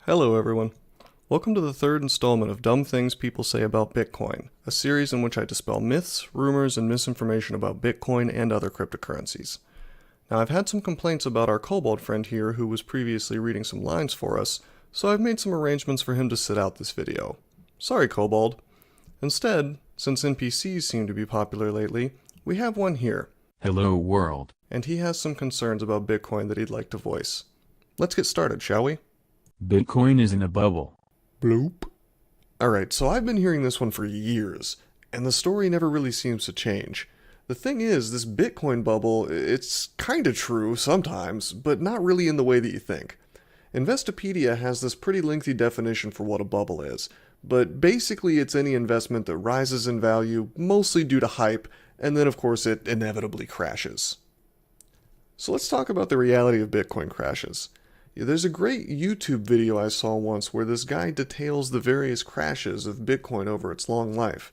Hello everyone. Welcome to the third installment of Dumb Things People Say About Bitcoin, a series in which I dispel myths, rumors, and misinformation about Bitcoin and other cryptocurrencies. Now I've had some complaints about our kobold friend here who was previously reading some lines for us, so I've made some arrangements for him to sit out this video. Sorry kobold. Instead, since NPCs seem to be popular lately, we have one here. Hello world. And he has some concerns about Bitcoin that he'd like to voice. Let's get started, shall we? Bitcoin is in a bubble. Bloop. Alright, so I've been hearing this one for years, and the story never really seems to change. The thing is, this Bitcoin bubble, it's kinda true sometimes, but not really in the way that you think. Investopedia has this pretty lengthy definition for what a bubble is, but basically it's any investment that rises in value, mostly due to hype, and then of course it inevitably crashes. So let's talk about the reality of Bitcoin crashes. There's a great YouTube video I saw once where this guy details the various crashes of Bitcoin over its long life.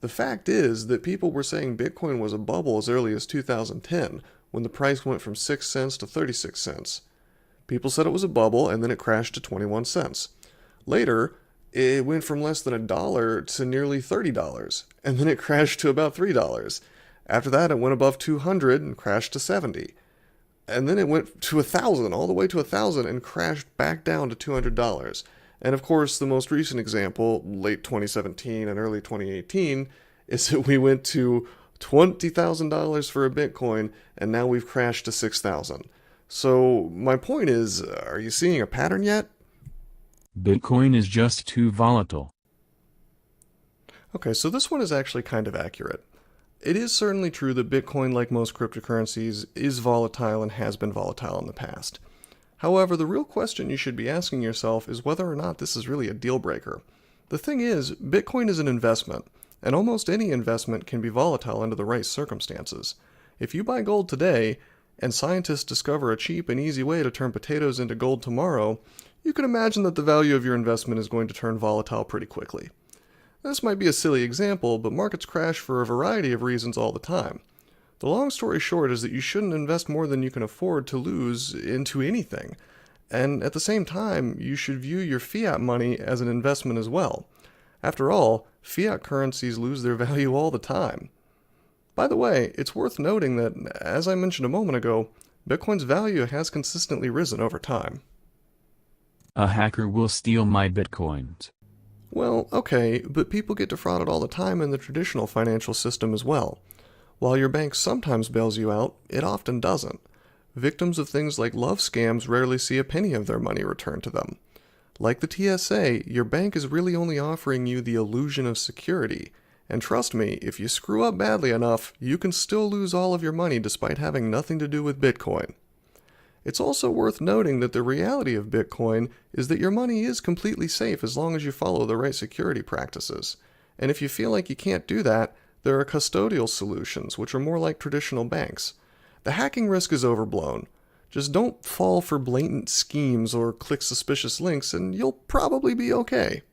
The fact is that people were saying Bitcoin was a bubble as early as 2010, when the price went from 6 cents to 36 cents. People said it was a bubble, and then it crashed to 21 cents. Later, it went from less than $1 to nearly $30, and then it crashed to about $3. After that, it went above 200 and crashed to 70. And then it went to 1,000, all the way to 1,000, and crashed back down to $200. And of course, the most recent example, late 2017 and early 2018, is that we went to $20,000 for a Bitcoin, and now we've crashed to 6,000. So my point is, are you seeing a pattern yet? Bitcoin is just too volatile. Okay, so this one is actually kind of accurate. It is certainly true that Bitcoin, like most cryptocurrencies, is volatile and has been volatile in the past. However, the real question you should be asking yourself is whether or not this is really a deal breaker. The thing is, Bitcoin is an investment, and almost any investment can be volatile under the right circumstances. If you buy gold today, and scientists discover a cheap and easy way to turn potatoes into gold tomorrow, you can imagine that the value of your investment is going to turn volatile pretty quickly. This might be a silly example, but markets crash for a variety of reasons all the time. The long story short is that you shouldn't invest more than you can afford to lose into anything. And at the same time, you should view your fiat money as an investment as well. After all, fiat currencies lose their value all the time. By the way, it's worth noting that, as I mentioned a moment ago, Bitcoin's value has consistently risen over time. A hacker will steal my Bitcoins. Well, okay, but people get defrauded all the time in the traditional financial system as well. While your bank sometimes bails you out, it often doesn't. Victims of things like love scams rarely see a penny of their money returned to them. Like the TSA, your bank is really only offering you the illusion of security. And trust me, if you screw up badly enough, you can still lose all of your money despite having nothing to do with Bitcoin. It's also worth noting that the reality of Bitcoin is that your money is completely safe as long as you follow the right security practices. And if you feel like you can't do that, there are custodial solutions, which are more like traditional banks. The hacking risk is overblown. Just don't fall for blatant schemes or click suspicious links and you'll probably be okay.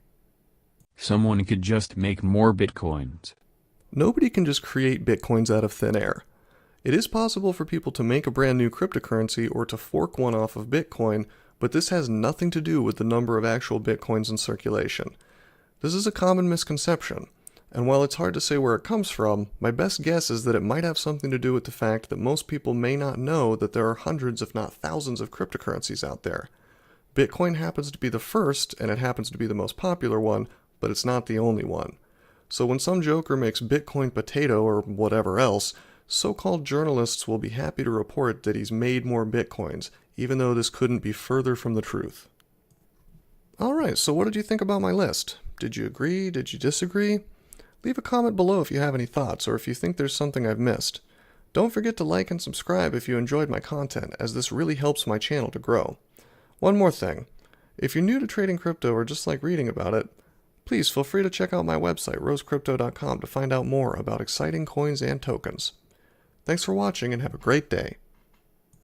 Someone could just make more Bitcoins. Nobody can just create Bitcoins out of thin air. It is possible for people to make a brand new cryptocurrency or to fork one off of Bitcoin, but this has nothing to do with the number of actual Bitcoins in circulation. This is a common misconception, and while it's hard to say where it comes from, my best guess is that it might have something to do with the fact that most people may not know that there are hundreds if not thousands of cryptocurrencies out there. Bitcoin happens to be the first, and it happens to be the most popular one, but it's not the only one. So when some joker makes Bitcoin potato or whatever else, so-called journalists will be happy to report that he's made more Bitcoins, even though this couldn't be further from the truth. Alright, so what did you think about my list? Did you agree? Did you disagree? Leave a comment below if you have any thoughts, or if you think there's something I've missed. Don't forget to like and subscribe if you enjoyed my content, as this really helps my channel to grow. One more thing. If you're new to trading crypto or just like reading about it, please feel free to check out my website, rosecrypto.com, to find out more about exciting coins and tokens. Thanks for watching and have a great day.